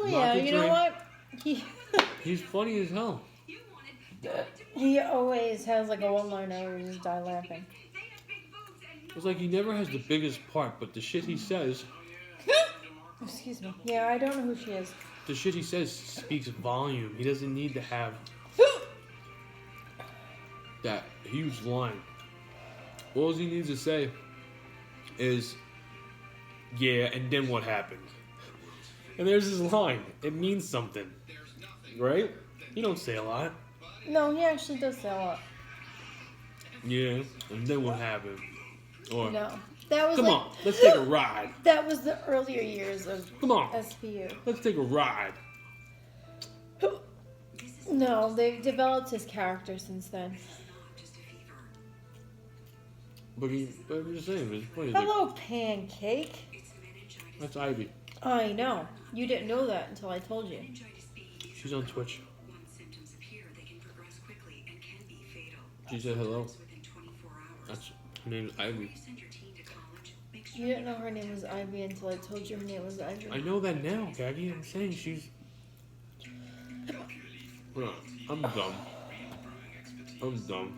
yeah, the you know drink. what? He's funny as hell. He always has like a one-liner where you just die laughing. It's like he never has the biggest part, but the shit he says, Excuse me. Yeah, I don't know who she is. the shit he says speaks volume. He doesn't need to have that huge line. All he needs to say is, yeah, and then what happened? And there's his line. It means something. Right? You don't say a lot. No, he actually does say a lot. Yeah. And then what happened? Or, No. That was come like, on, let's take a ride. That was the earlier years of Come on, SPU. let's take a ride. No, they've developed his character since then. But I'm just saying, it's funny. Hello, Pancake. That's Ivy. I know. You didn't know that until I told you. She's on Twitch. She said hello. That's her name's Ivy. You didn't know her name was Ivy until I told you her name was Ivy. I know that now, Gaggy. I'm saying she's. Bro, I'm dumb. I'm dumb.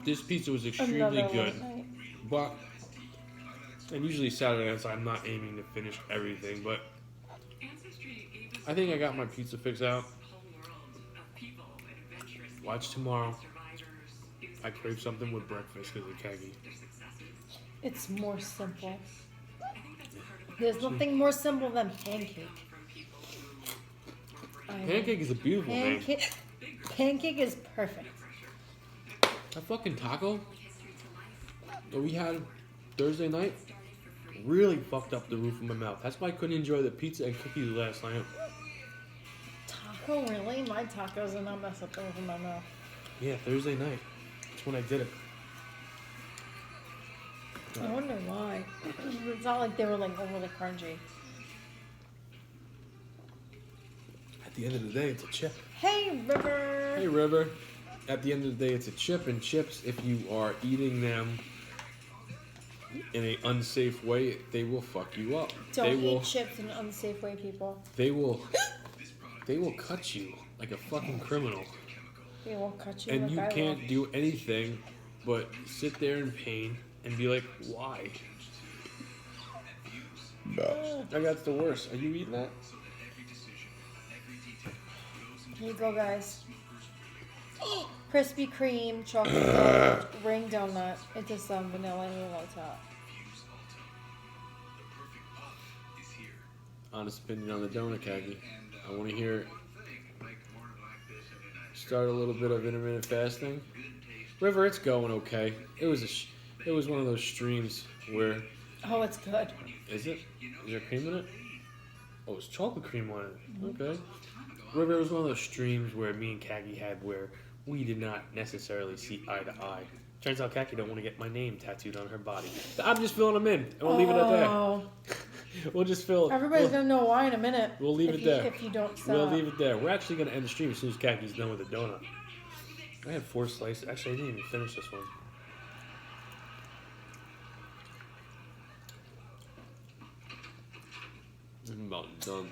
This pizza was extremely good, but and usually Saturday nights I'm not aiming to finish everything, but I think I got my pizza fix out. Watch tomorrow. I crave something with breakfast because of Keggy. It's more simple. There's nothing more simple than pancake. Pancake is a beautiful name. Pancake is perfect. That fucking taco that we had Thursday night really fucked up the roof of my mouth. That's why I couldn't enjoy the pizza and cookies last night. Taco, really? My tacos are not mess up the roof of my mouth. Yeah, Thursday night. That's when I did it. I wonder why. It's not like they were like overly crunchy. At the end of the day, it's a chip. Hey, River! Hey, River. At the end of the day, it's a chip, and chips, if you are eating them in an unsafe way, they will fuck you up. Don't eat chips in an unsafe way, people. They will cut you like a fucking criminal. They will cut you and like you I can't will. do anything but sit there in pain and be like, why? I got the worst. Are you eating that? Here you go, guys. Krispy Kreme, chocolate ring donut. It's just some vanilla and on top. Honest opinion on the donut, Kagi. I want to hear it. Start a little bit of intermittent fasting. River, it's going okay. It was one of those streams where. Oh, it's good. Is it? Is there cream in it? Oh, it's chocolate cream on it. Okay. River, it was one of those streams where me and Kagi had where we did not necessarily see eye to eye. Turns out Kaki don't want to get my name tattooed on her body. I'm just filling them in, and we'll leave it at that. We'll just fill. Everybody's gonna know why in a minute. We'll leave it there. If you don't stop. We'll leave it there. We're actually gonna end the stream as soon as Kaki's done with the donut. I had 4 slices. Actually, I didn't even finish this one. I'm about done.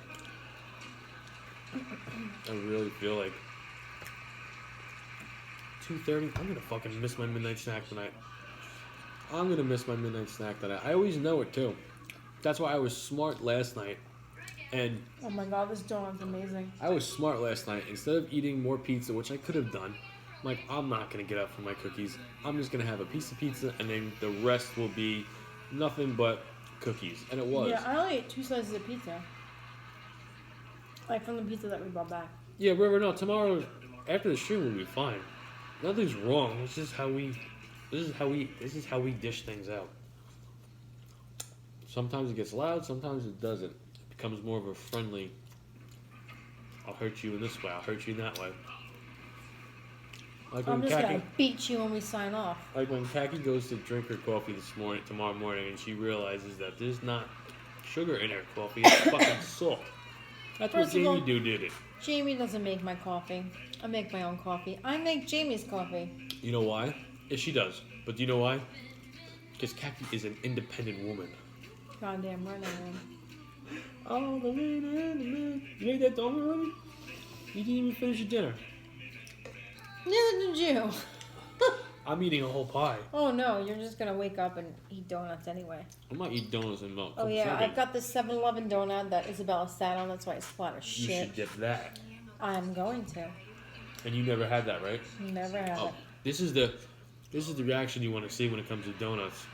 I really feel like 2:30. I'm gonna fucking miss my midnight snack tonight. I'm gonna miss my midnight snack tonight. I always know it too. That's why I was smart last night. And oh my god, this donut's amazing. I was smart last night. Instead of eating more pizza, which I could have done, I'm like, I'm not gonna get up for my cookies. I'm just gonna have a piece of pizza, and then the rest will be nothing but cookies. And it was. Yeah, I only ate 2 slices of pizza. Like from the pizza that we brought back. Yeah, River. No, tomorrow after the stream we'll be fine. Nothing's wrong. This is how we dish things out. Sometimes it gets loud. Sometimes it doesn't. It becomes more of a friendly. I'll hurt you in this way. I'll hurt you in that way. Like I'm when just gonna beat you when we sign off. Like when Kaki goes to drink her coffee tomorrow morning, and she realizes that there's not sugar in her coffee. It's fucking salt. That's what Jamie did it. Jamie doesn't make my coffee. I make my own coffee. I make Jamie's coffee. You know why? Yeah, she does. But do you know why? Because Kaki is an independent woman. Goddamn right I am. Oh, the man. You ate that donut already? You didn't even finish your dinner. Neither did you. I'm eating a whole pie. Oh no, you're just gonna wake up and eat donuts anyway. I might eat donuts and milk. Oh yeah, I've got this 7-Eleven donut that Isabella sat on. That's why it's flat as shit. You should get that. I'm going to. And you never had that, right? Never had it. This is the reaction you want to see when it comes to donuts.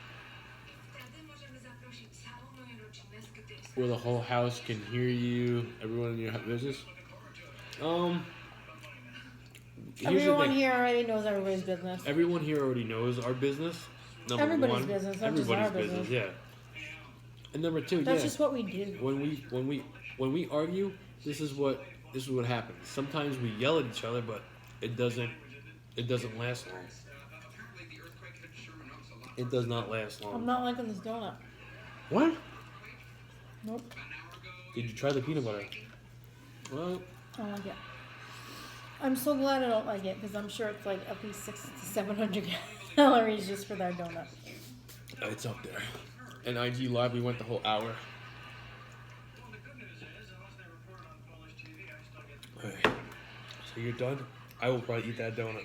where the whole house can hear you, everyone in your business. Here's the Everyone thing. here already knows everybody's business. Everyone here already knows our business. Number Everybody's one, business, not just everybody's our business. yeah. And number two, That's yeah. just what we do. When we argue, this is what happens. Sometimes we yell at each other, but it doesn't last long. It does not last long. I'm not liking this donut. What? Nope. Did you try the peanut butter? Well, I don't like it. I'm so glad I don't like it because I'm sure it's like at least 600 to 700 calories just for that donut. it's up there. And IG Live, we went the whole hour. Alright. So you're done? I will probably eat that donut.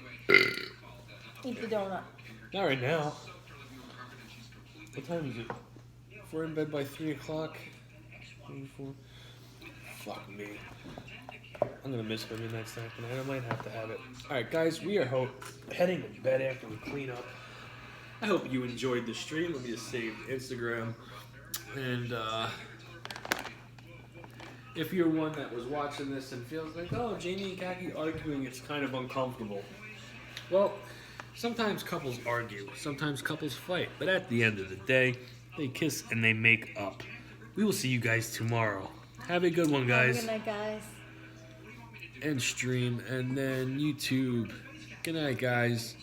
Eat the donut. Not right now. What time is it? If we're in bed by 3 o'clock. 24. Fuck me. I'm gonna miss my midnight snack tonight. I might have to have it. Alright, guys, we are heading to bed after we clean up. I hope you enjoyed the stream. Let me just save Instagram. And, if you're one that was watching this and feels like, oh, Jamie and Kaki arguing, it's kind of uncomfortable. Well, sometimes couples argue, sometimes couples fight, but at the end of the day, they kiss and they make up. We will see you guys tomorrow. Have a good one, guys. Good night, guys. And stream, and then YouTube. Good night, guys.